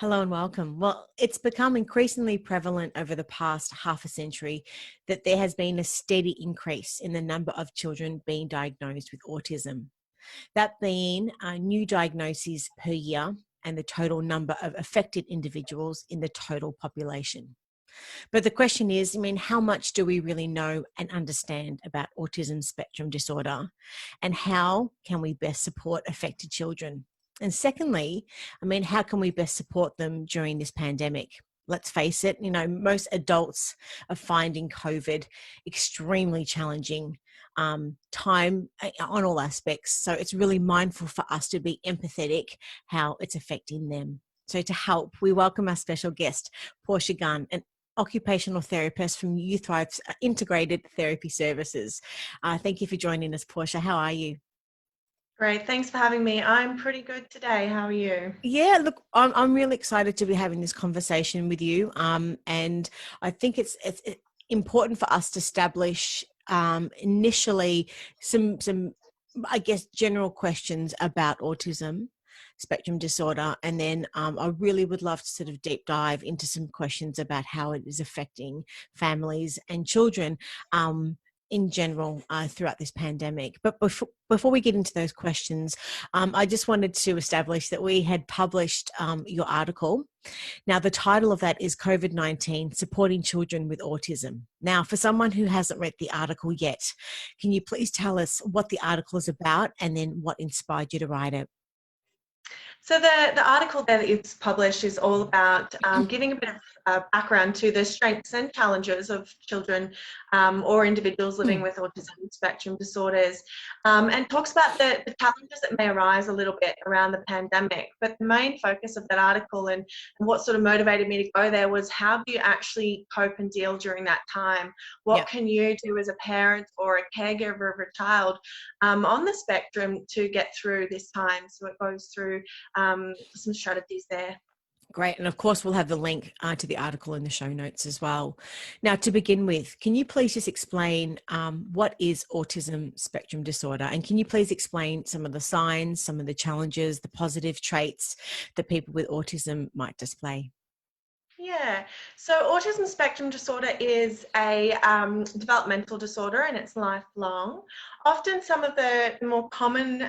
Hello and welcome. Well, it's become increasingly prevalent over the past half a century that there has been a steady increase in the number of children being diagnosed with autism. That being new diagnoses per year and the total number of affected individuals in the total population. But the question is, how much do we really know and understand about autism spectrum disorder, and how can we best support affected children? And secondly, how can we best support them during this pandemic? Let's face it, most adults are finding COVID extremely challenging time on all aspects. So it's really mindful for us to be empathetic how it's affecting them. So to help, we welcome our special guest, Portia Gunn, an occupational therapist from Youthrive Integrated Therapy Services. Thank you for joining us, Portia. How are you? Great. Thanks for having me. I'm pretty good today. How are you? Yeah, look, I'm really excited to be having this conversation with you. And I think it's important for us to establish initially some I guess general questions about autism spectrum disorder, and then I really would love to sort of deep dive into some questions about how it is affecting families and children in general throughout this pandemic. But before we get into those questions, I just wanted to establish that we had published your article. Now, the title of that is COVID-19, Supporting Children with Autism. Now, for someone who hasn't read the article yet, can you please tell us what the article is about and then what inspired you to write it? So the article there that it's published is all about giving a bit of background to the strengths and challenges of children or individuals living with autism spectrum disorders, and talks about the challenges that may arise a little bit around the pandemic. But the main focus of that article and what sort of motivated me to go there was, how do you actually cope and deal during that time? What can you do as a parent or a caregiver of a child on the spectrum to get through this time? So it goes through some strategies there. Great. And of course, we'll have the link to the article in the show notes as well. Now, to begin with, can you please just explain what is autism spectrum disorder? And can you please explain some of the signs, some of the challenges, the positive traits that people with autism might display? Yeah, so autism spectrum disorder is a developmental disorder, and it's lifelong. Often some of the more common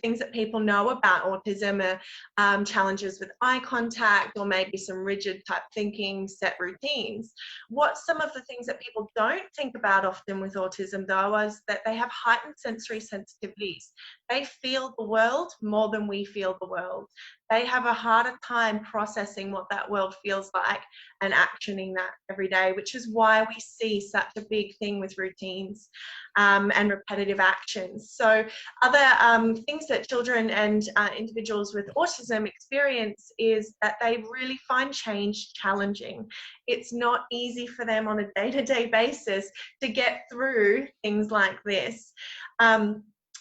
things that people know about autism are challenges with eye contact, or maybe some rigid type thinking, set routines. What some of the things that people don't think about often with autism, though, is that they have heightened sensory sensitivities. They feel the world more than we feel the world. They have a harder time processing what that world feels like and actioning that every day, which is why we see such a big thing with routines and repetitive actions. So other things that children and individuals with autism experience is that they really find change challenging. It's not easy for them on a day-to-day basis to get through things like this.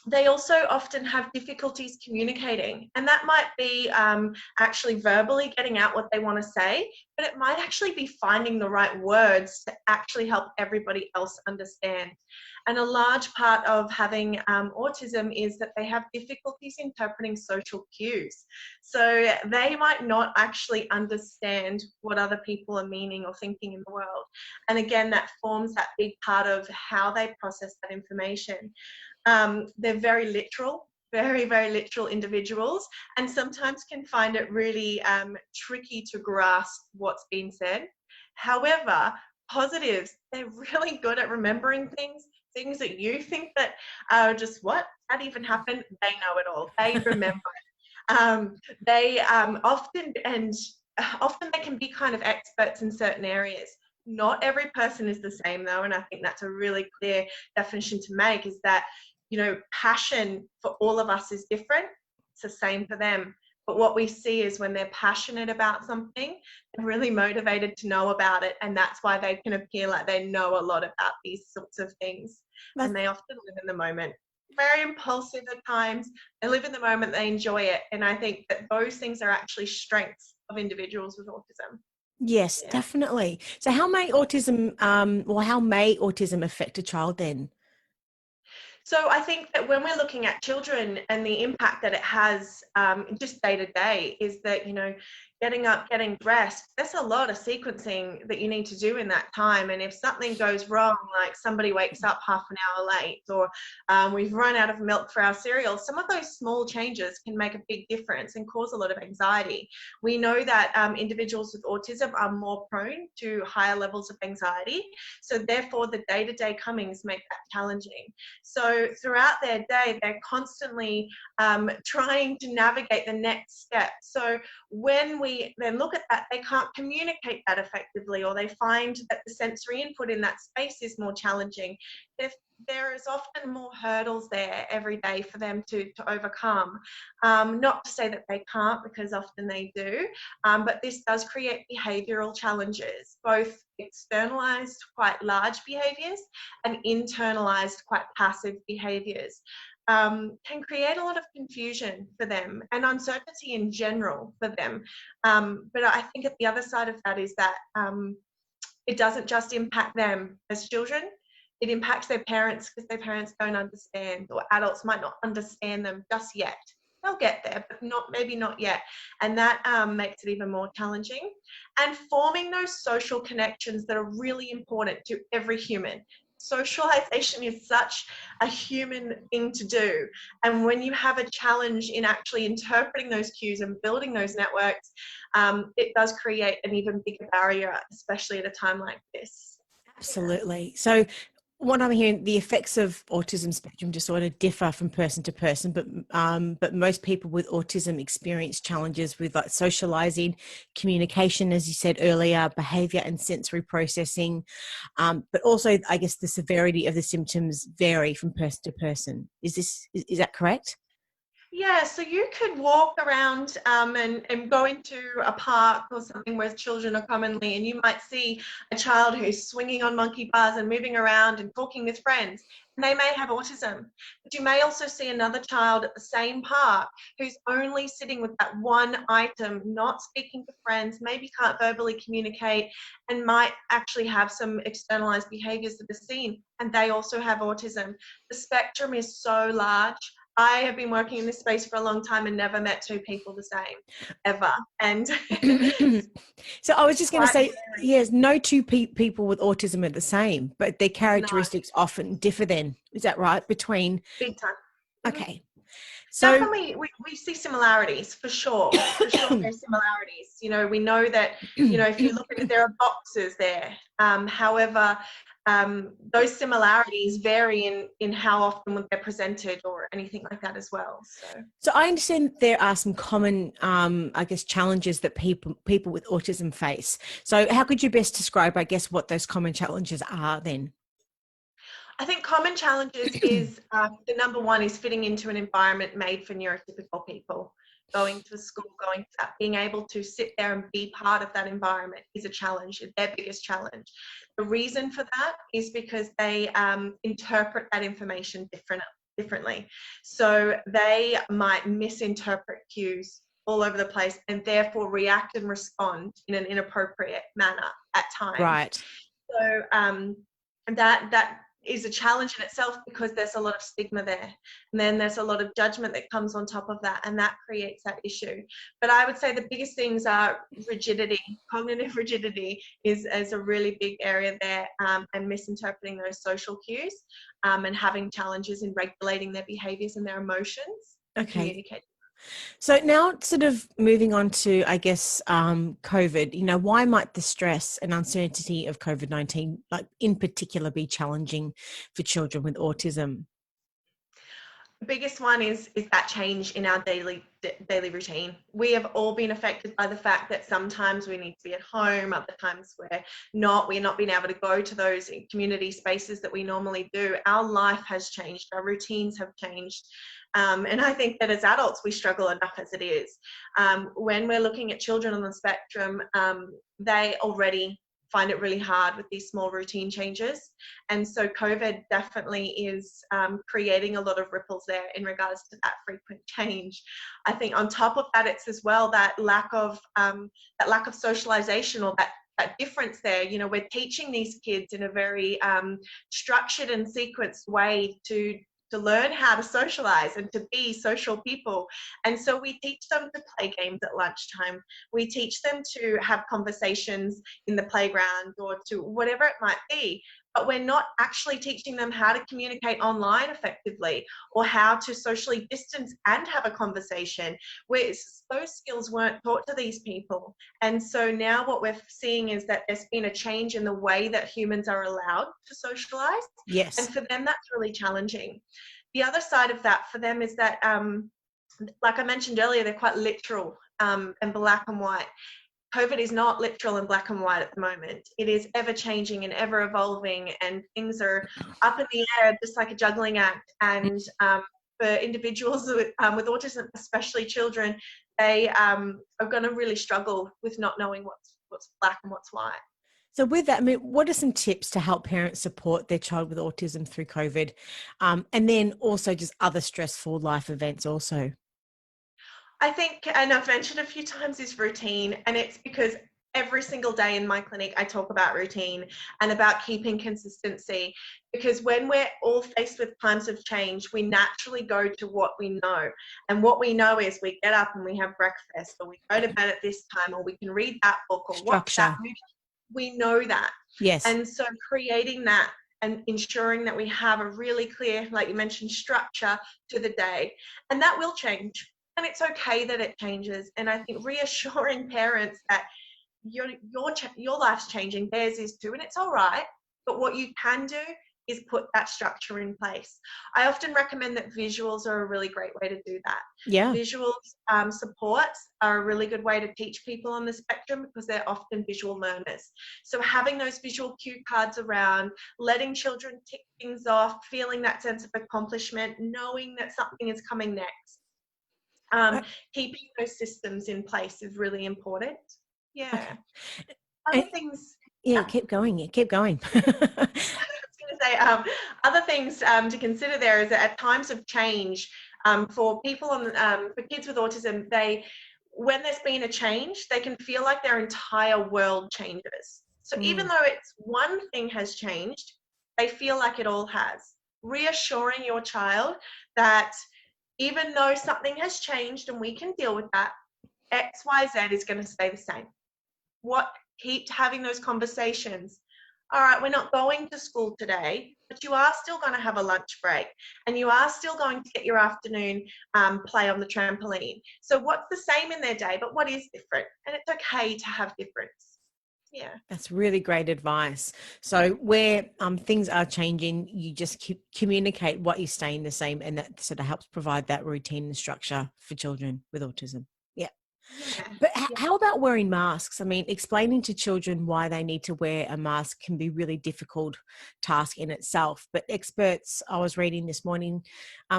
They also often have difficulties communicating, and that might be actually verbally getting out what they want to say, but it might actually be finding the right words to actually help everybody else understand. And a large part of having autism is that they have difficulties interpreting social cues. So they might not actually understand what other people are meaning or thinking in the world. And again, that forms that big part of how they process that information. They're very literal, very, very literal individuals, and sometimes can find it really tricky to grasp what's being said. However, positives, they're really good at remembering things that you think that are just, what? That even happened? They know it all. They remember it. They often they can be kind of experts in certain areas. Not every person is the same, though, and I think that's a really clear definition to make, is that, passion for all of us is different. It's the same for them. But what we see is when they're passionate about something, they're really motivated to know about it, and that's why they can appear like they know a lot about these sorts of things. And they often live in the moment. Very impulsive at times. They live in the moment, they enjoy it. And I think that those things are actually strengths of individuals with autism. Yes, definitely. So how may autism affect a child then? So I think that when we're looking at children and the impact that it has just day to day is that, getting up, getting dressed, there's a lot of sequencing that you need to do in that time. And if something goes wrong, like somebody wakes up half an hour late, or we've run out of milk for our cereal, some of those small changes can make a big difference and cause a lot of anxiety. We know that individuals with autism are more prone to higher levels of anxiety. So therefore, the day-to-day comings make that challenging. So throughout their day, they're constantly trying to navigate the next step. So when we then look at that, they can't communicate that effectively, or they find that the sensory input in that space is more challenging. There is often more hurdles there every day for them to overcome. Not to say that they can't, because often they do, but this does create behavioural challenges, both externalised, quite large behaviours, and internalised, quite passive behaviours. Can create a lot of confusion for them and uncertainty in general for them. But I think at the other side of that is that it doesn't just impact them as children, it impacts their parents, because their parents don't understand, or adults might not understand them just yet. They'll get there, but maybe not yet. And that makes it even more challenging. And forming those social connections that are really important to every human. Socialization is such a human thing to do. And when you have a challenge in actually interpreting those cues and building those networks, it does create an even bigger barrier, especially at a time like this. Absolutely. So what I'm hearing, the effects of autism spectrum disorder differ from person to person, but most people with autism experience challenges with like socializing, communication, as you said earlier, behavior and sensory processing. But also, I guess the severity of the symptoms vary from person to person. Is that correct? Yeah, so you could walk around and go into a park or something where children are commonly, and you might see a child who's swinging on monkey bars and moving around and talking with friends, and they may have autism. But you may also see another child at the same park who's only sitting with that one item, not speaking to friends, maybe can't verbally communicate, and might actually have some externalized behaviors that are seen, and they also have autism. The spectrum is so large. I have been working in this space for a long time and never met two people the same, ever. And so I was just going to say, yes, no two people with autism are the same, but their characteristics often differ then. Is that right? Between... Big time. Okay. So definitely we see similarities for sure. For sure there's similarities. We know that, if you look at it, there are boxes there. However, those similarities vary in how often they're presented or anything like that as well. So I understand there are some common, I guess, challenges that people with autism face. So how could you best describe, I guess, what those common challenges are then? I think common challenges is the number one is fitting into an environment made for neurotypical people. Going to school, being able to sit there and be part of that environment is a challenge, it's their biggest challenge. The reason for that is because they interpret that information differently. So they might misinterpret cues all over the place and therefore react and respond in an inappropriate manner at times. Right. So that is a challenge in itself, because there's a lot of stigma there, and then there's a lot of judgment that comes on top of that, and that creates that issue. But I would say the biggest things are rigidity. Cognitive rigidity is a really big area there, and misinterpreting those social cues, and having challenges in regulating their behaviors and their emotions. Okay. So now sort of moving on to, I guess, COVID, why might the stress and uncertainty of COVID-19, like in particular, be challenging for children with autism? The biggest one is that change in our daily routine. We have all been affected by the fact that sometimes we need to be at home, other times we're not being able to go to those community spaces that we normally do. Our life has changed, our routines have changed. And I think that as adults, we struggle enough as it is. When we're looking at children on the spectrum, they already find it really hard with these small routine changes. And so COVID definitely is creating a lot of ripples there in regards to that frequent change. I think on top of that, it's as well that lack of socialization, or that difference there. We're teaching these kids in a very structured and sequenced way to to learn how to socialize and to be social people. And so we teach them to play games at lunchtime. We teach them to have conversations in the playground or to whatever it might be. But we're not actually teaching them how to communicate online effectively or how to socially distance and have a conversation. Those skills weren't taught to these people. And so now what we're seeing is that there's been a change in the way that humans are allowed to socialize. Yes. And for them, that's really challenging. The other side of that for them is that, like I mentioned earlier, they're quite literal and black and white. COVID is not literal and black and white at the moment. It is ever changing and ever evolving, and things are up in the air, just like a juggling act. And for individuals with autism, especially children, they are going to really struggle with not knowing what's black and what's white. So with that, I mean, what are some tips to help parents support their child with autism through COVID? And then also just other stressful life events also? I think, and I've mentioned a few times, is routine. And it's because every single day in my clinic, I talk about routine and about keeping consistency. Because when we're all faced with times of change, we naturally go to what we know. And what we know is we get up and we have breakfast, or we go to bed at this time, or we can read that book, or watch that movie. We know that. Yes. And so creating that and ensuring that we have a really clear, like you mentioned, structure to the day. And that will change. And it's okay that it changes. And I think reassuring parents that your life's changing, theirs is too, and it's all right. But what you can do is put that structure in place. I often recommend that visuals are a really great way to do that. Yeah. Visuals supports are a really good way to teach people on the spectrum because they're often visual learners. So having those visual cue cards around, letting children tick things off, feeling that sense of accomplishment, knowing that something is coming next. Keeping those systems in place is really important. Yeah. Okay. Other things. Yeah, keep going. I was going to say, other things to consider there is that at times of change, for people for kids with autism, when there's been a change, they can feel like their entire world changes. So even though it's one thing has changed, they feel like it all has. Reassuring your child that even though something has changed and we can deal with that, X, Y, Z is going to stay the same. Keep having those conversations. All right, we're not going to school today, but you are still going to have a lunch break and you are still going to get your afternoon play on the trampoline. So what's the same in their day, but what is different? And it's okay to have difference. Yeah. That's really great advice. So where things are changing, you just communicate what is staying the same, and that sort of helps provide that routine and structure for children with autism. Yeah. But how about wearing masks? I mean, explaining to children why they need to wear a mask can be a really difficult task in itself. But experts, I was reading this morning,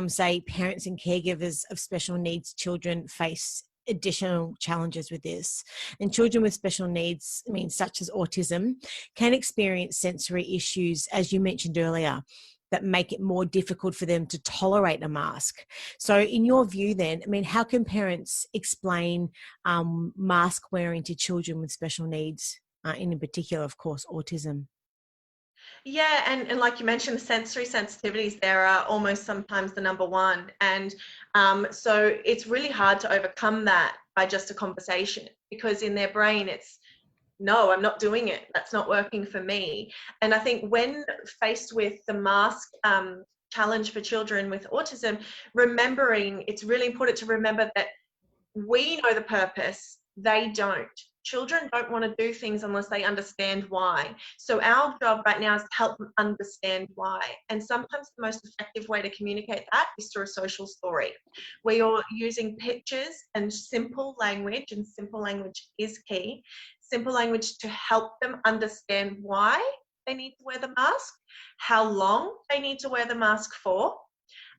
say parents and caregivers of special needs children face additional challenges with this. And children with special needs, I mean, such as autism, can experience sensory issues, as you mentioned earlier, that make it more difficult for them to tolerate a mask. So in your view then, I mean, how can parents explain mask wearing to children with special needs, in particular, of course, autism? Yeah, and like you mentioned, the sensory sensitivities there are almost sometimes the number one. And so it's really hard to overcome that by just a conversation, because in their brain it's, no, I'm not doing it. That's not working for me. And I think when faced with the mask challenge for children with autism, it's really important to remember that we know the purpose, they don't. Children don't want to do things unless they understand why. So our job right now is to help them understand why. And sometimes the most effective way to communicate that is through a social story, where you're using pictures and simple language, and simple language is key. Simple language to help them understand why they need to wear the mask, how long they need to wear the mask for,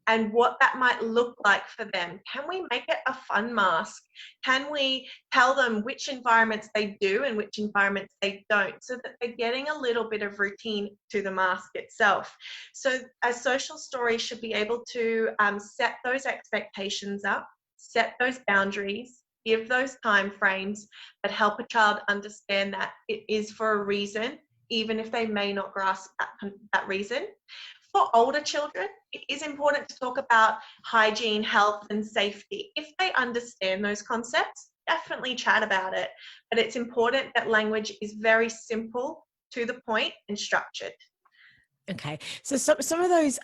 and what that might look like for them. Can we make it a fun mask? Can we tell them which environments they do and which environments they don't, so that they're getting a little bit of routine to the mask itself? So a social story should be able to set those expectations up, set those boundaries, give those time frames, but help a child understand that it is for a reason, even if they may not grasp that reason. For older children, it is important to talk about hygiene, health, and safety. If they understand those concepts, definitely chat about it. But it's important that language is very simple, to the point, and structured. Okay. So some of those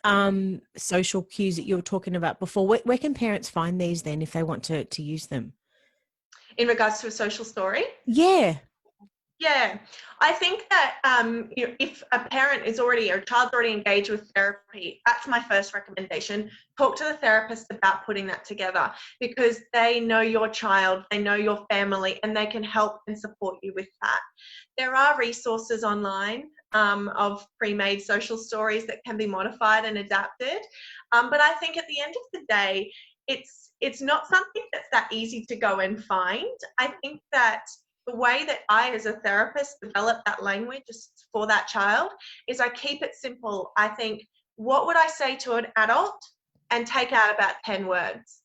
social cues that you were talking about before, where can parents find these then if they want to use them? In regards to a social story, Yeah. yeah, I think that if a parent is already or a child's already engaged with therapy, that's my first recommendation. Talk to the therapist about putting that together, because they know your child, they know your family, and they can help and support you with that. There are resources online of pre-made social stories that can be modified and adapted, but I think at the end of the day, it's not something that's that easy to go and find. I think that the way that I, as a therapist, develop that language for that child is I keep it simple. I think, what would I say to an adult? And take out about 10 words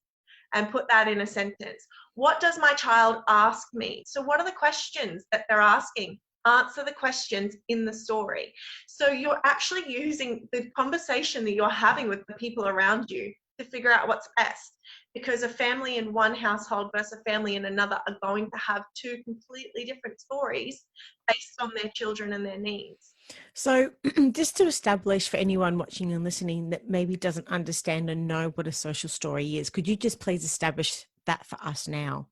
and put that in a sentence. What does my child ask me? So what are the questions that they're asking? Answer the questions in the story. So you're actually using the conversation that you're having with the people around you to figure out what's best, because a family in one household versus a family in another are going to have two completely different stories based on their children and their needs. So just to establish for anyone watching and listening that maybe doesn't understand and know what a social story is, could you just please establish that for us now?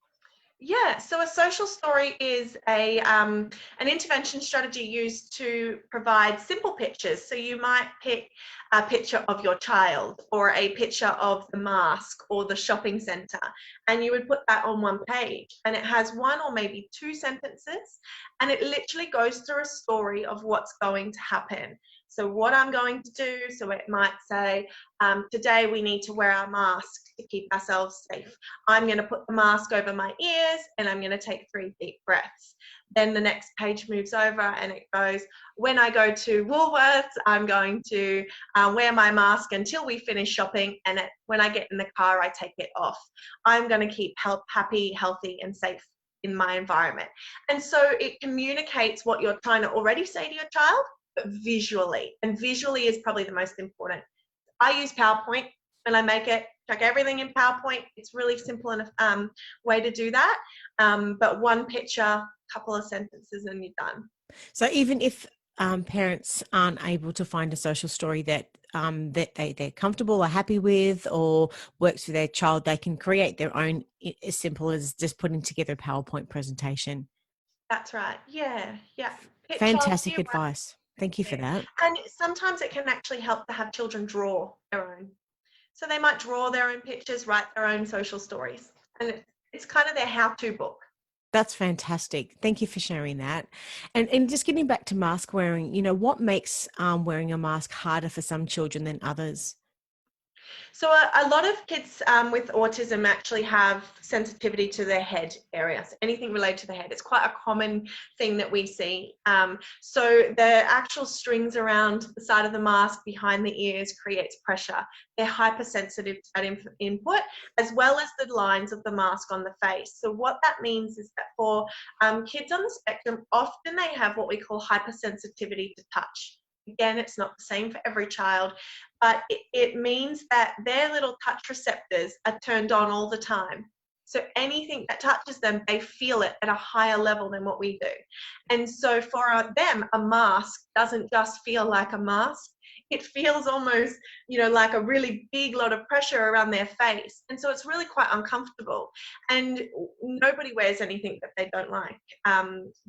Yeah, so a social story is an intervention strategy used to provide simple pictures. So you might pick a picture of your child or a picture of the mask or the shopping centre, and you would put that on one page, and it has one or maybe two sentences, and it literally goes through a story of what's going to happen. So what I'm going to do, so it might say, today we need to wear our mask to keep ourselves safe. I'm going to put the mask over my ears and I'm going to take 3 deep breaths. Then the next page moves over and it goes, when I go to Woolworths, I'm going to wear my mask until we finish shopping, and when I get in the car, I take it off. I'm going to keep happy, healthy, and safe in my environment. And so it communicates what you're trying to already say to your child, but visually. And visually is probably the most important. I use PowerPoint and I make it, chuck everything in PowerPoint. It's really simple and way to do that. But one picture, couple of sentences, and you're done. So even if parents aren't able to find a social story that they're comfortable or happy with or works for their child, they can create their own, as simple as just putting together a PowerPoint presentation. That's right. Yeah, yeah. Picture, Fantastic few words. advice. Thank you for that. And sometimes it can actually help to have children draw their own. So they might draw their own pictures, write their own social stories. And it's kind of their how-to book. That's fantastic. Thank you for sharing that. And just getting back to mask wearing, what makes wearing a mask harder for some children than others? So a lot of kids with autism actually have sensitivity to their head areas, anything related to the head. It's quite a common thing that we see. So the actual strings around the side of the mask behind the ears creates pressure. They're hypersensitive to that input, as well as the lines of the mask on the face. So what that means is that for kids on the spectrum, often they have what we call hypersensitivity to touch. Again, it's not the same for every child, but it means that their little touch receptors are turned on all the time. So anything that touches them, they feel it at a higher level than what we do. And so for them, a mask doesn't just feel like a mask. It feels almost, like a really big lot of pressure around their face. And so it's really quite uncomfortable. And nobody wears anything that they don't like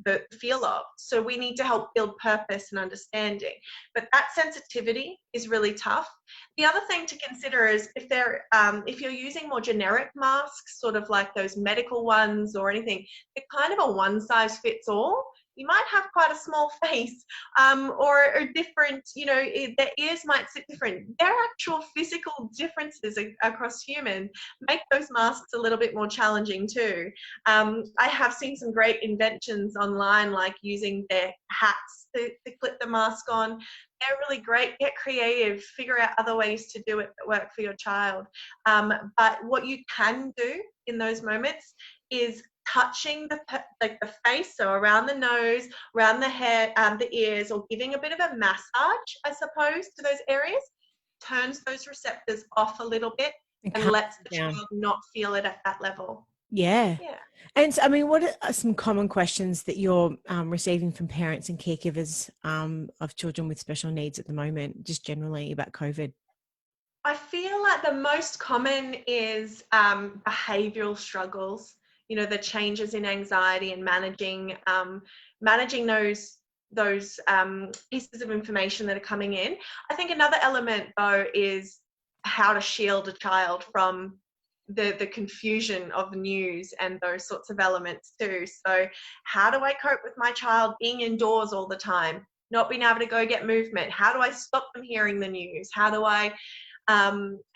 the feel of. So we need to help build purpose and understanding. But that sensitivity is really tough. The other thing to consider is if you're using more generic masks, sort of like those medical ones or anything, they're kind of a one size fits all. You might have quite a small face or different, their ears might sit different. Their actual physical differences across humans make those masks a little bit more challenging too. I have seen some great inventions online, like using their hats to clip the mask on. They're really great. Get creative, figure out other ways to do it that work for your child. But what you can do in those moments is touching the face, so around the nose, around the head, the ears, or giving a bit of a massage, I suppose, to those areas. turns those receptors off a little bit And and calm lets the down. child not feel it at that level. Yeah. Yeah. And so, I mean, what are some common questions that you're receiving from parents and caregivers of children with special needs at the moment, just generally about COVID? I feel like the most common is behavioural struggles. You know, the changes in anxiety and managing those pieces of information that are coming in. I think another element though is how to shield a child from the confusion of the news and those sorts of elements too. So how do I cope with my child being indoors all the time, not being able to go get movement? How do I stop them hearing the news? How do I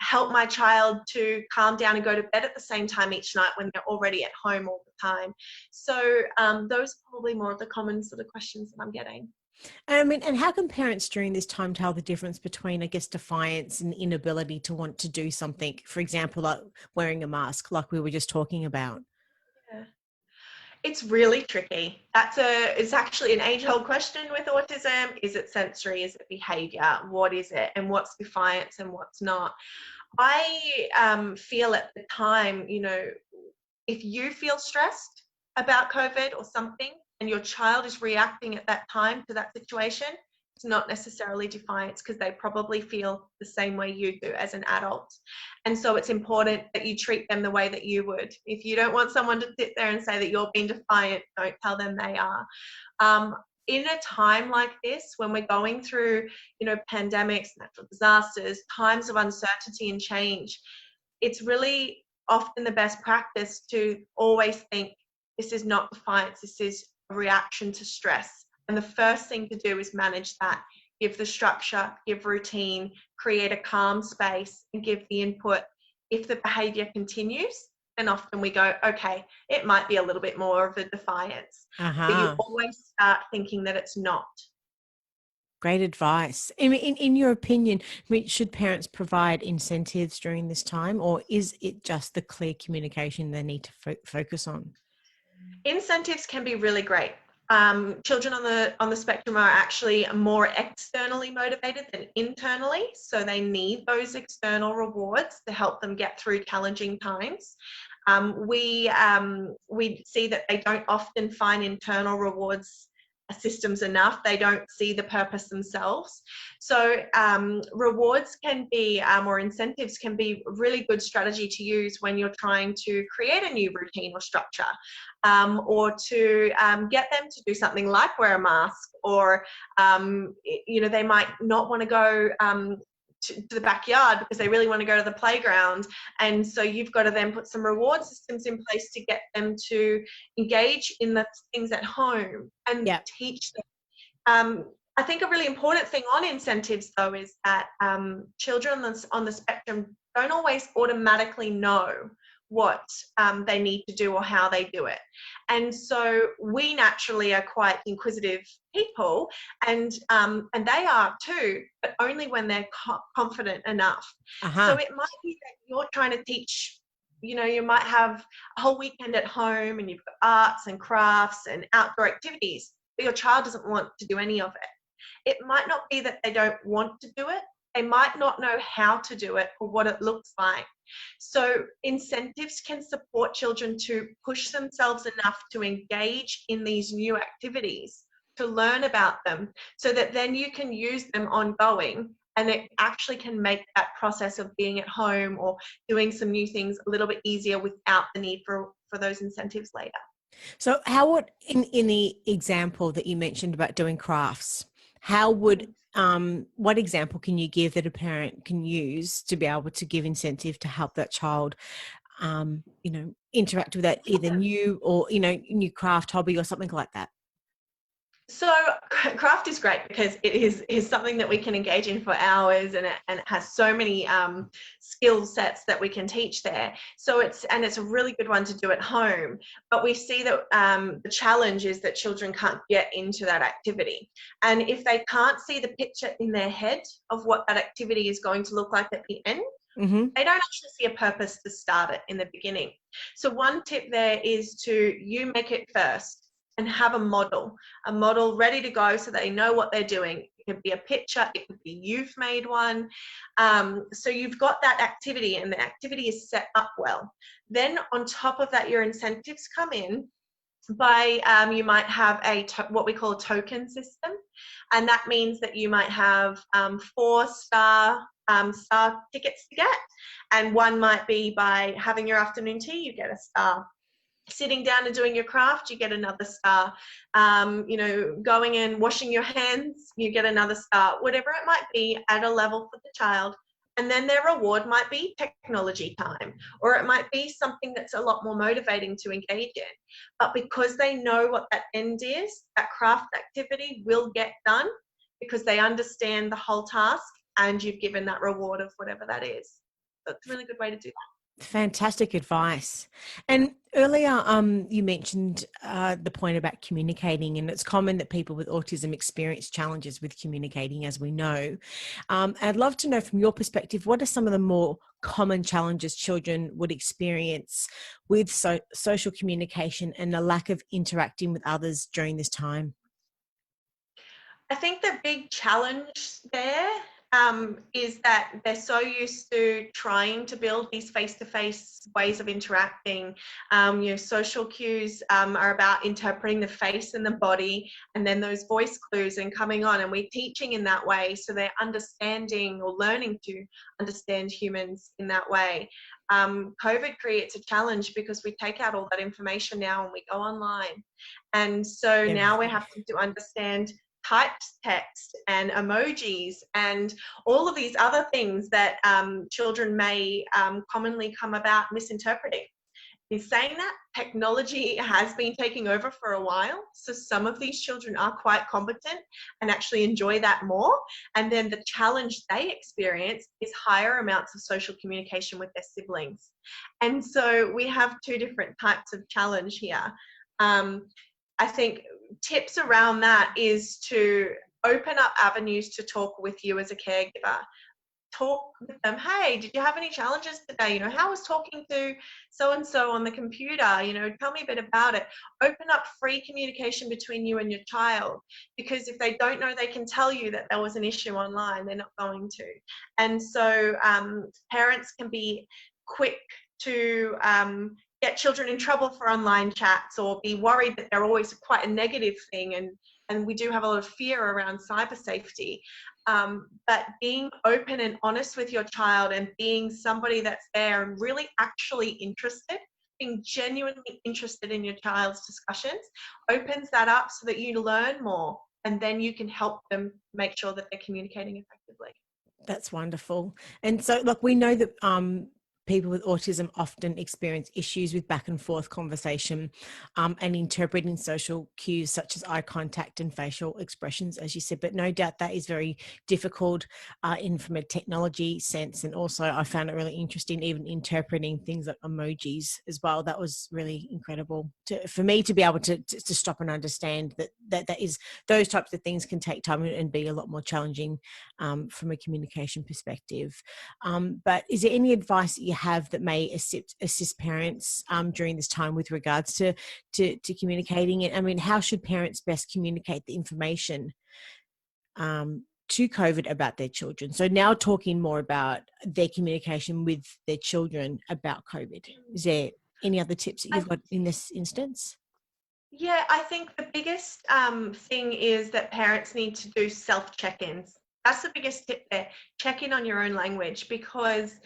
help my child to calm down and go to bed at the same time each night when they're already at home all the time? So those are probably more of the common sort of questions that I'm getting. I mean, and how can parents during this time tell the difference between, I guess, defiance and inability to want to do something? For example, like wearing a mask, like we were just talking about. Yeah. It's really tricky. It's actually an age-old question with autism. Is it sensory? Is it behavior? What is it? And what's defiance and what's not? I feel at the time, you know, if you feel stressed about COVID or something and your child is reacting at that time to that situation, it's not necessarily defiance, because they probably feel the same way you do as an adult. And so it's important that you treat them the way that you would. If you don't want someone to sit there and say that you're being defiant, don't tell them they are. In a time like this, when we're going through, you know, pandemics, natural disasters, times of uncertainty and change, it's really often the best practice to always think, this is not defiance, this is a reaction to stress. And the first thing to do is manage that. Give the structure, give routine, create a calm space, and give the input. If the behavior continues, then often we go, okay, it might be a little bit more of a defiance. But you always start thinking that it's not. Great advice. In your opinion, I mean, should parents provide incentives during this time, or is it just the clear communication they need to focus on? Incentives can be really great. Children on the spectrum are actually more externally motivated than internally, so they need those external rewards to help them get through challenging times. We see that they don't often find internal rewards systems enough. They don't see the purpose themselves. So rewards can be, or incentives can be a really good strategy to use when you're trying to create a new routine or structure, or to get them to do something like wear a mask, or you know, they might not want to go to the backyard because they really want to go to the playground, and so you've got to then put some reward systems in place to get them to engage in the things at home and teach them. I think a really important thing on incentives though is that children on the spectrum don't always automatically know what they need to do or how they do it. And so we naturally are quite inquisitive people, and they are too, but only when they're confident enough. So it might be that you're trying to teach, you know, you might have a whole weekend at home and you've got arts and crafts and outdoor activities, but your child doesn't want to do any of it. It might not be that they don't want to do it. They might not know how to do it or what it looks like. So incentives can support children to push themselves enough to engage in these new activities, to learn about them, so that then you can use them ongoing, and it actually can make that process of being at home or doing some new things a little bit easier without the need for those incentives later. So how would, in the example that you mentioned about doing crafts, how would what example can you give that a parent can use to be able to give incentive to help that child, you know, interact with that either new or, you know, new craft hobby or something like that? So craft is great because it is something that we can engage in for hours, and it has so many skill sets that we can teach there. So it's a really good one to do at home. But we see that the challenge is that children can't get into that activity. And if they can't see the picture in their head of what that activity is going to look like at the end, they don't actually see a purpose to start it in the beginning. So one tip there is to make it first and have a model ready to go so they know what they're doing. could be a picture, it could be you've made one. So you've got that activity, and the activity is set up well. Then on top of that, your incentives come in by you might have what we call a token system, and that means that you might have 4-star star tickets to get, and one might be by having your afternoon tea, you get a star. Sitting down and doing your craft, you get another star. Going and washing your hands, you get another star. Whatever it might be, at a level for the child. And then their reward might be technology time, or it might be something that's a lot more motivating to engage in. But because they know what that end is, that craft activity will get done because they understand the whole task, and you've given that reward of whatever that is. So it's a really good way to do that. Fantastic advice. And earlier, you mentioned the point about communicating, and it's common that people with autism experience challenges with communicating, as we know. I'd love to know from your perspective, what are some of the more common challenges children would experience with social communication and the lack of interacting with others during this time? I think the big challenge there is that they're so used to trying to build these face-to-face ways of interacting. Social cues are about interpreting the face and the body, and then those voice clues and coming on, and we're teaching in that way, so they're understanding or learning to understand humans in that way. COVID creates a challenge because we take out all that information now and we go online. And so now we have to understand typed text and emojis and all of these other things that children may commonly come about misinterpreting. In saying that, technology has been taking over for a while, so some of these children are quite competent and actually enjoy that more, and then the challenge they experience is higher amounts of social communication with their siblings. And so we have two different types of challenge here. I think tips around that is to open up avenues to talk with you as a caregiver. Talk with them. Hey, did you have any challenges today? How was talking to so-and-so on the computer? Tell me a bit about it. Open up free communication between you and your child, because if they don't know they can tell you that there was an issue online, they're not going to. And so parents can be quick to get children in trouble for online chats, or be worried that they're always quite a negative thing, and we do have a lot of fear around cyber safety. But being open and honest with your child, and being somebody that's there and really actually interested, being genuinely interested in your child's discussions, opens that up so that you learn more, and then you can help them make sure that they're communicating effectively. That's wonderful. And so, look, we know that people with autism often experience issues with back and forth conversation and interpreting social cues such as eye contact and facial expressions, as you said, but no doubt that is very difficult from a technology sense. And also I found it really interesting, even interpreting things like emojis as well. That was really incredible for me to be able to stop and understand that is, those types of things can take time and be a lot more challenging from a communication perspective. But is there any advice that you have that may assist parents during this time with regards to communicating it? I mean, how should parents best communicate the information to COVID about their children? So now talking more about their communication with their children about COVID. Is there any other tips that you've got in this instance? Yeah, I think the biggest thing is that parents need to do self-check-ins. That's the biggest tip there. Check in on your own language, because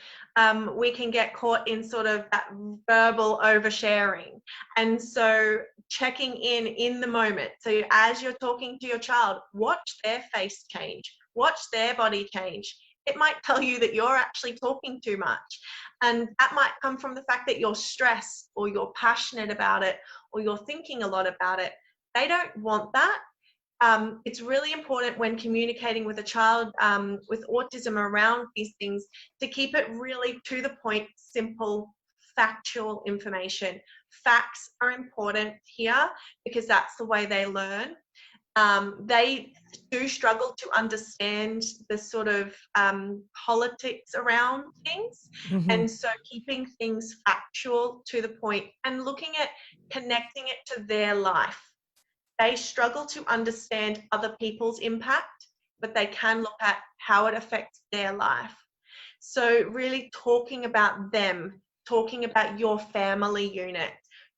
we can get caught in sort of that verbal oversharing. And so checking in the moment. So as you're talking to your child, watch their face change, watch their body change. It might tell you that you're actually talking too much. And that might come from the fact that you're stressed, or you're passionate about it, or you're thinking a lot about it. They don't want that. It's really important when communicating with a child with autism around these things to keep it really to the point, simple, factual information. Facts are important here because that's the way they learn. They do struggle to understand the sort of politics around things. Mm-hmm. And so keeping things factual to the point and looking at connecting it to their life. They struggle to understand other people's impact but they can look at how it affects their life. So really talking about them, talking about your family unit,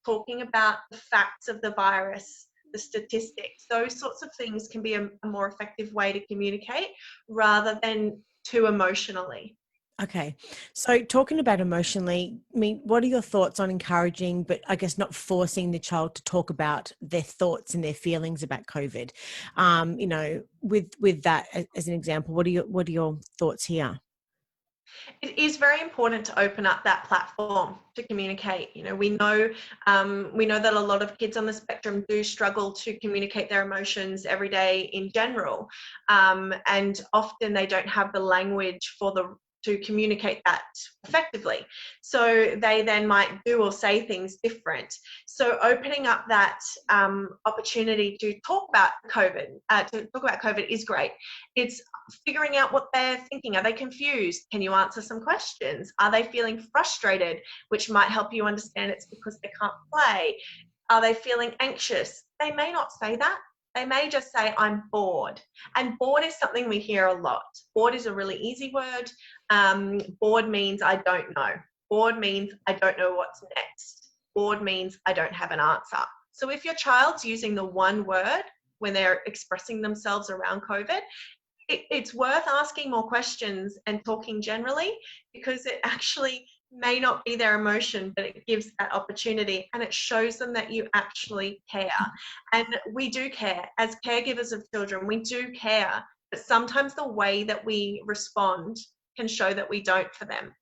talking about the facts of the virus, the statistics, those sorts of things can be a more effective way to communicate rather than too emotionally. Okay. So talking about emotionally, I mean, what are your thoughts on encouraging, but I guess not forcing the child to talk about their thoughts and their feelings about COVID? With that as an example, what are your thoughts here? It is very important to open up that platform to communicate. We know that a lot of kids on the spectrum do struggle to communicate their emotions every day in general, and often they don't have the language to communicate that effectively. So they then might do or say things different. So opening up that opportunity to talk about COVID is great. It's figuring out what they're thinking. Are they confused? Can you answer some questions? Are they feeling frustrated, which might help you understand it's because they can't play? Are they feeling anxious? They may not say that. They may just say, I'm bored. And bored is something we hear a lot. Bored is a really easy word. Bored means I don't know. Bored means I don't know what's next. Bored means I don't have an answer. So if your child's using the one word when they're expressing themselves around COVID, it's worth asking more questions and talking generally, because it actually may not be their emotion, but it gives that opportunity and it shows them that you actually care. And we do care. As caregivers of children, we do care, but sometimes the way that we respond can show that we don't for them.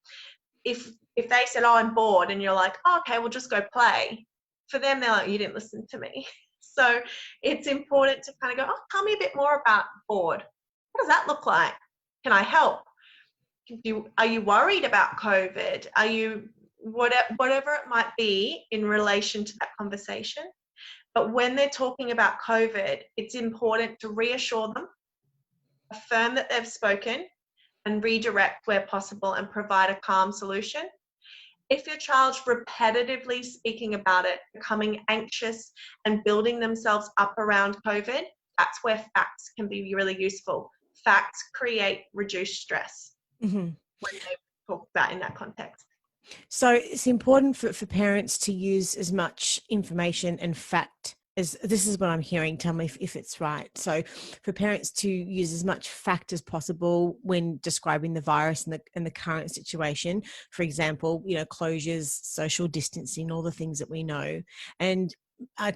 If they said, oh, I'm bored, and you're like, oh, okay, we'll just go play. For them, they're like, you didn't listen to me. So it's important to kind of go, oh, tell me a bit more about bored. What does that look like? Can I help? Are you worried about COVID? Are you whatever it might be in relation to that conversation? But when they're talking about COVID, it's important to reassure them, affirm that they've spoken, and redirect where possible and provide a calm solution. If your child's repetitively speaking about it, becoming anxious and building themselves up around COVID, that's where facts can be really useful. Facts create reduced stress when they talk about in that context. So it's important for parents to use as much information and fact as, this is what I'm hearing, tell me if it's right. So for parents to use as much fact as possible when describing the virus and the current situation, for example, closures, social distancing, all the things that we know, and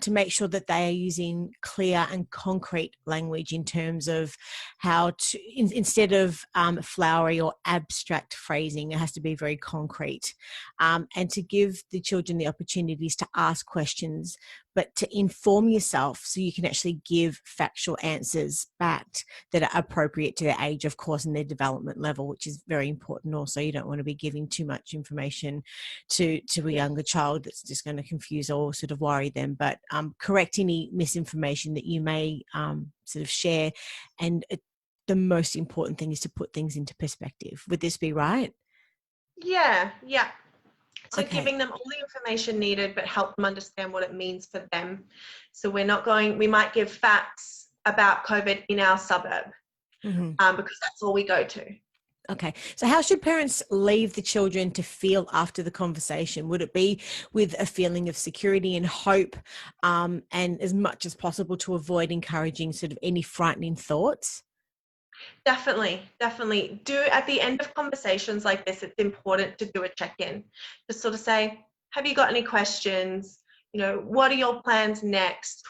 to make sure that they are using clear and concrete language in terms of how to, instead of flowery or abstract phrasing, it has to be very concrete, and to give the children the opportunities to ask questions, but to inform yourself so you can actually give factual answers back that are appropriate to their age, of course, and their development level, which is very important also. You don't want to be giving too much information to a younger child that's just going to confuse or sort of worry them, but correct any misinformation that you may sort of share. And the most important thing is to put things into perspective. Would this be right? Yeah. So Okay. giving them all the information needed, but help them understand what it means for them. So we might give facts about COVID in our suburb, because that's all we go to. Okay. So how should parents leave the children to feel after the conversation? Would it be with a feeling of security and hope, and as much as possible to avoid encouraging sort of any frightening thoughts? Definitely. Do at the end of conversations like this, it's important to do a check-in. Just sort of say, have you got any questions? What are your plans next?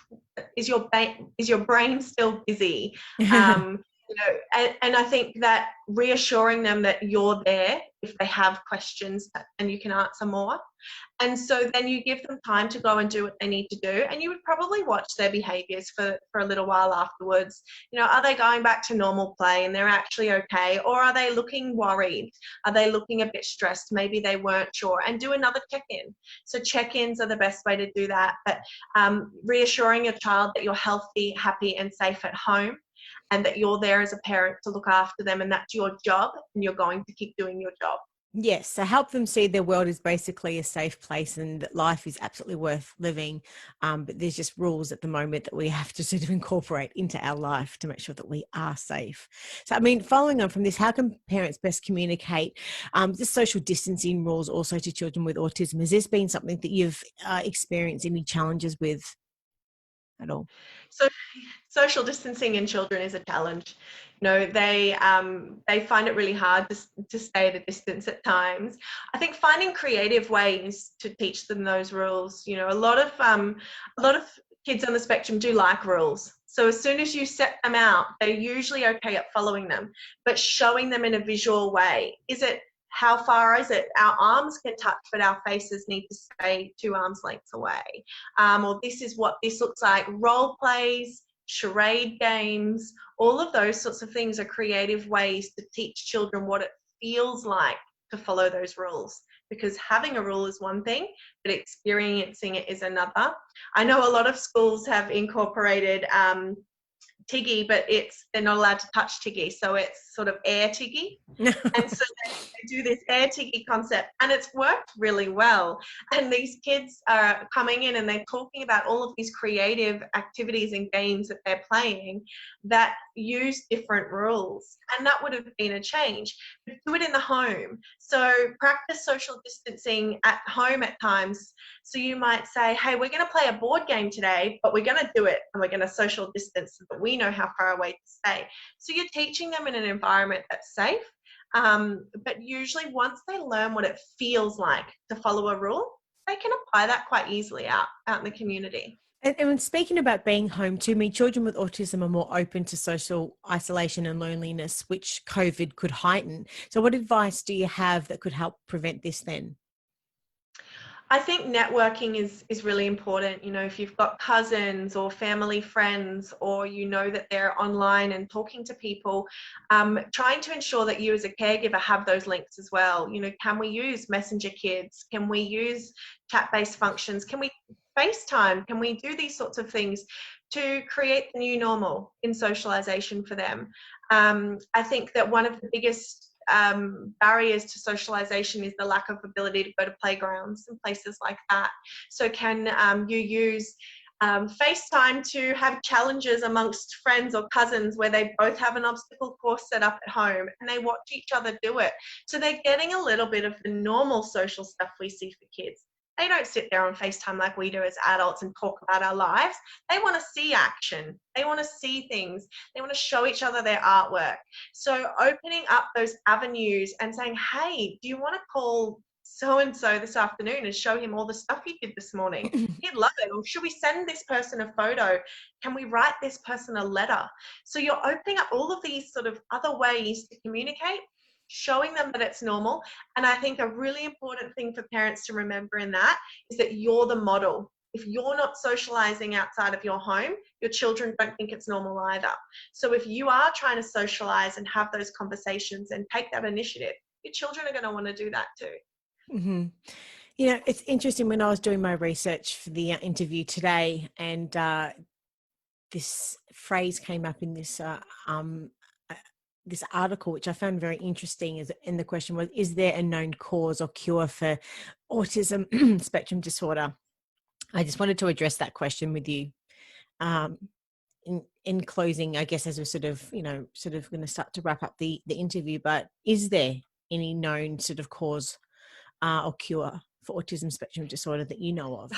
Is your brain still busy? And I think that reassuring them that you're there if they have questions and you can answer more. And so then you give them time to go and do what they need to do. And you would probably watch their behaviors for a little while afterwards. Are they going back to normal play and they're actually okay? Or are they looking worried? Are they looking a bit stressed? Maybe they weren't sure. And do another check-in. So check-ins are the best way to do that. But reassuring your child that you're healthy, happy, and safe at home, and that you're there as a parent to look after them, and that's your job, and you're going to keep doing your job. Yes, so help them see their world is basically a safe place and that life is absolutely worth living. But there's just rules at the moment that we have to sort of incorporate into our life to make sure that we are safe. So, I mean, following on from this, how can parents best communicate the social distancing rules also to children with autism? Has this been something that you've experienced any challenges with at all? So social distancing in children is a challenge. You know, they find it really hard to stay at a distance at times. I think finding creative ways to teach them those rules. You know, a lot of kids on the spectrum do like rules. So as soon as you set them out, they're usually okay at following them. But showing them in a visual way, is it, how far is it? Our arms can touch, but our faces need to stay 2 arms lengths away. Or this is what this looks like. Role plays, charade games, all of those sorts of things are creative ways to teach children what it feels like to follow those rules. Because having a rule is one thing, but experiencing it is another. I know a lot of schools have incorporated Tiggy, but they're not allowed to touch Tiggy, so it's sort of air Tiggy. And so they do this air Tiggy concept, and it's worked really well. And these kids are coming in and they're talking about all of these creative activities and games that they're playing that use different rules. And that would have been a change. But do it in the home. So practice social distancing at home at times. So you might say, hey, we're going to play a board game today, but we're going to do it and we're going to social distance so that we know how far away to stay. So you're teaching them in an environment that's safe. But usually once they learn what it feels like to follow a rule, they can apply that quite easily out in the community. And when speaking about being home, to me, children with autism are more open to social isolation and loneliness, which COVID could heighten. So what advice do you have that could help prevent this then? I think networking is really important. You know, if you've got cousins or family friends, or you know that they're online and talking to people, trying to ensure that you as a caregiver have those links as well. You know, can we use Messenger Kids? Can we use chat-based functions? Can we FaceTime? Can we do these sorts of things to create the new normal in socialization for them? I think that one of the biggest barriers to socialization is the lack of ability to go to playgrounds and places like that. So can you use FaceTime to have challenges amongst friends or cousins where they both have an obstacle course set up at home and they watch each other do it? So they're getting a little bit of the normal social stuff we see for kids. They don't sit there on FaceTime like we do as adults and talk about our lives. They want to see action. They want to see things. They want to show each other their artwork. So opening up those avenues and saying, hey, do you want to call so-and-so this afternoon and show him all the stuff you did this morning? He'd love it. Or should we send this person a photo? Can we write this person a letter? So you're opening up all of these sort of other ways to communicate, showing them that it's normal. And I think a really important thing for parents to remember in that is that you're the model. If you're not socializing outside of your home, your children don't think it's normal either. So if you are trying to socialize and have those conversations and take that initiative, your children are going to want to do that too. Mm-hmm. You know, it's interesting when I was doing my research for the interview today, and this phrase came up in this article, which I found very interesting. And the question was, is there a known cause or cure for autism spectrum disorder? I just wanted to address that question with you. In closing, I guess, as we're sort of going to start to wrap up the interview, but is there any known sort of cause or cure for autism spectrum disorder that you know of?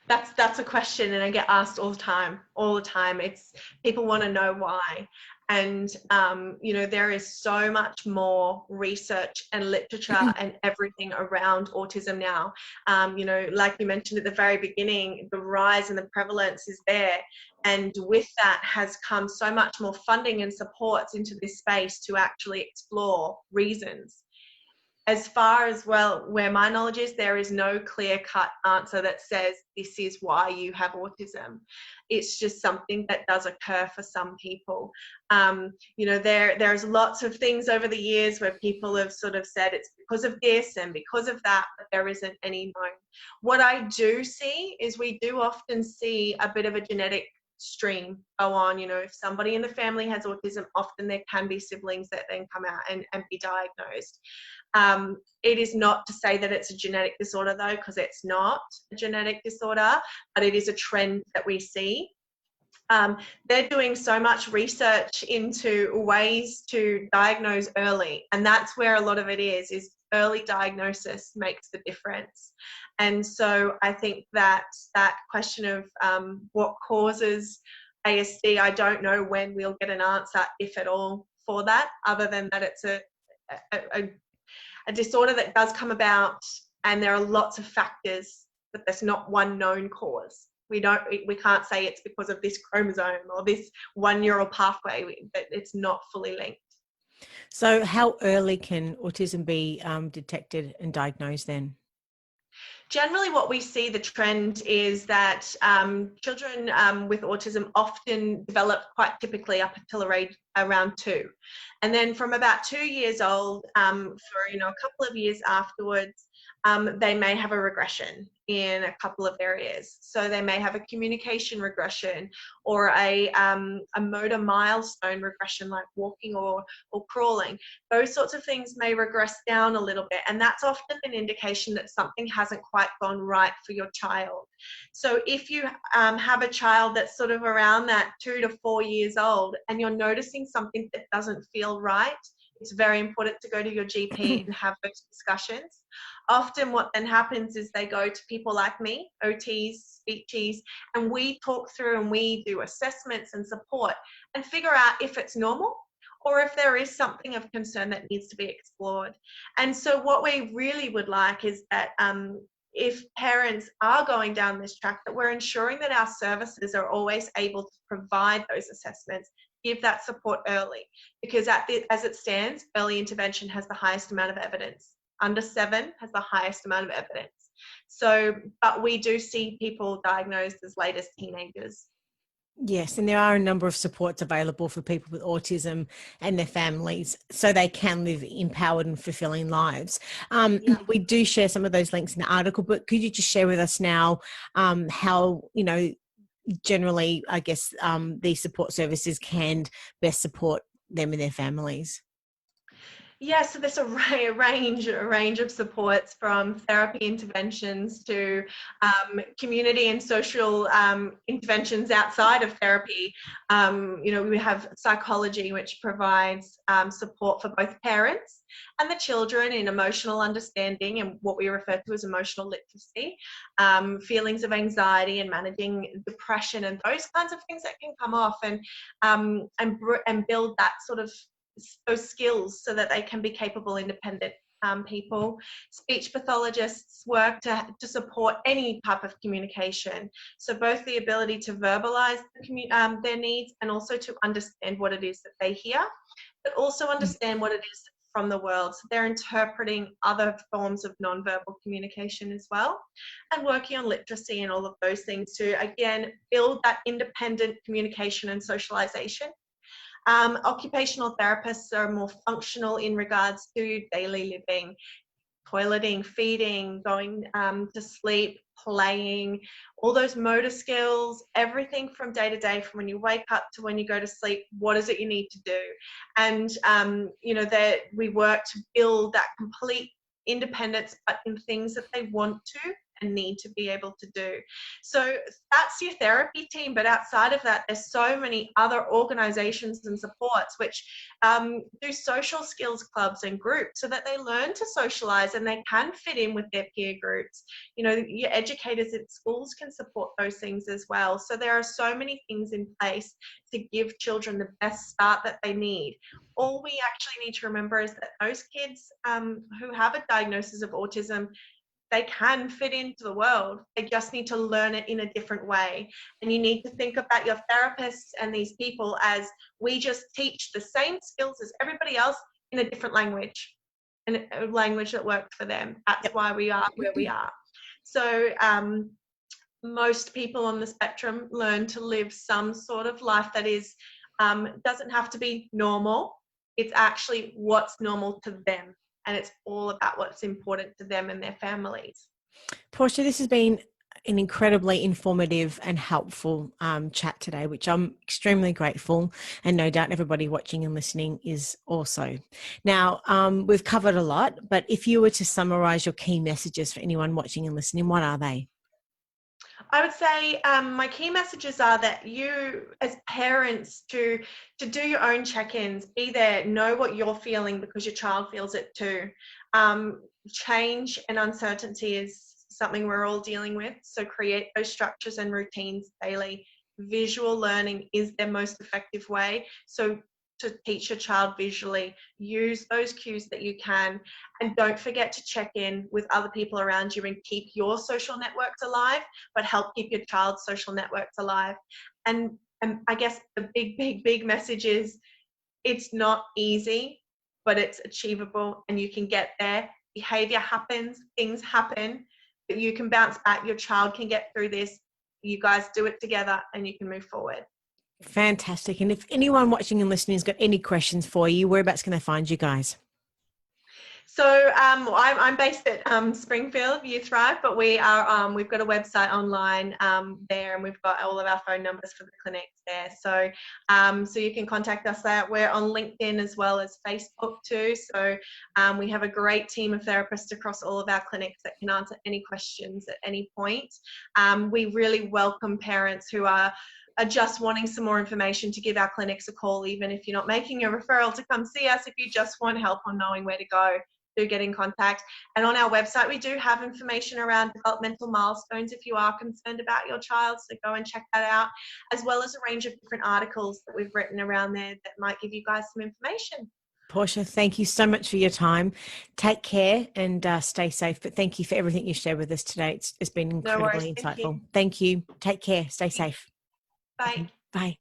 That's a question, and I get asked all the time. It's, people want to know why. And there is so much more research and literature and everything around autism now. Like you mentioned at the very beginning, the rise and the prevalence is there, and with that has come so much more funding and supports into this space to actually explore reasons. As far as, well, where my knowledge is, there is no clear-cut answer that says this is why you have autism. It's just something that does occur for some people. There's lots of things over the years where people have sort of said it's because of this and because of that, but there isn't any known. What I do see is we do often see a bit of a genetic stream go on. If somebody in the family has autism, often there can be siblings that then come out and be diagnosed. It is not to say that it's a genetic disorder though, because it's not a genetic disorder, but it is a trend that we see. They're doing so much research into ways to diagnose early, and that's where a lot of it is early diagnosis makes the difference. And so I think that question of what causes ASD, I don't know when we'll get an answer, if at all, for that, other than that it's a disorder that does come about, and there are lots of factors, but there's not one known cause. We can't say it's because of this chromosome or this one neural pathway. It's not fully linked. So how early can autism be detected and diagnosed then? Generally, what we see, the trend is that children with autism often develop quite typically up until around 2. And then from about 2 years old, for a couple of years afterwards, they may have a regression in a couple of areas. So they may have a communication regression or a motor milestone regression, like walking or crawling. Those sorts of things may regress down a little bit, and that's often an indication that something hasn't quite gone right for your child. So if you have a child that's sort of around that 2 to 4 years old and you're noticing something that doesn't feel right, it's very important to go to your GP and have those discussions. Often what then happens is they go to people like me, OTs, speechies, and we talk through and we do assessments and support and figure out if it's normal or if there is something of concern that needs to be explored. And so what we really would like is that if parents are going down this track, that we're ensuring that our services are always able to provide those assessments, give that support early, because as it stands, early intervention has the highest amount of evidence. Under 7 has the highest amount of evidence. So, but we do see people diagnosed as late as teenagers. Yes, and there are a number of supports available for people with autism and their families so they can live empowered and fulfilling lives. We do share some of those links in the article, but could you just share with us now how, generally, I guess, these support services can best support them and their families? Yeah, so there's a range of supports, from therapy interventions to community and social interventions outside of therapy. We have psychology, which provides support for both parents and the children in emotional understanding and what we refer to as emotional literacy, feelings of anxiety and managing depression and those kinds of things that can come off, and build that sort of those skills so that they can be capable, independent people. Speech pathologists work to support any type of communication. So both the ability to verbalize their needs and also to understand what it is that they hear, but also understand what it is from the world. So they're interpreting other forms of nonverbal communication as well, and working on literacy and all of those things to, again, build that independent communication and socialization. Occupational therapists are more functional in regards to daily living, toileting, feeding, going to sleep, playing, all those motor skills, everything from day to day, from when you wake up to when you go to sleep. What is it you need to do? And, that we work to build that complete independence, but in things that they want to and need to be able to do. So that's your therapy team, but outside of that, there's so many other organizations and supports which do social skills clubs and groups so that they learn to socialize and they can fit in with their peer groups. Your educators at schools can support those things as well. So there are so many things in place to give children the best start that they need. All we actually need to remember is that those kids who have a diagnosis of autism, they can fit into the world. They just need to learn it in a different way. And you need to think about your therapists and these people as, we just teach the same skills as everybody else in a different language, and a language that works for them. That's why we are where we are. So most people on the spectrum learn to live some sort of life that is doesn't have to be normal. It's actually what's normal to them. And it's all about what's important to them and their families. Portia, this has been an incredibly informative and helpful chat today, which I'm extremely grateful, and no doubt everybody watching and listening is also. Now, we've covered a lot, but if you were to summarize your key messages for anyone watching and listening, what are they? I would say my key messages are that you, as parents, to do your own check-ins, be there, know what you're feeling because your child feels it too. Change and uncertainty is something we're all dealing with, so create those structures and routines daily. Visual learning is their most effective way, so to teach your child visually, use those cues that you can, and don't forget to check in with other people around you and keep your social networks alive, but help keep your child's social networks alive. And I guess the big message is, it's not easy, but it's achievable and you can get there. Behavior happens, things happen, but you can bounce back. Your child can get through this. You guys do it together and you can move forward. Fantastic. And if anyone watching and listening has got any questions for you, whereabouts can they find you guys? So I'm based at Springfield, Youthrive, but we've got a website online there, and we've got all of our phone numbers for the clinics there. So you can contact us there. We're on LinkedIn as well as Facebook too. So we have a great team of therapists across all of our clinics that can answer any questions at any point. We really welcome parents who are just wanting some more information to give our clinics a call, even if you're not making a referral to come see us. If you just want help on knowing where to go, do get in contact. And on our website, we do have information around developmental milestones if you are concerned about your child, so go and check that out, as well as a range of different articles that we've written around there that might give you guys some information. Portia, thank you so much for your time. Take care and stay safe. But thank you for everything you shared with us today. It's been incredibly insightful. Thank you. Take care. Stay safe. Bye. Bye.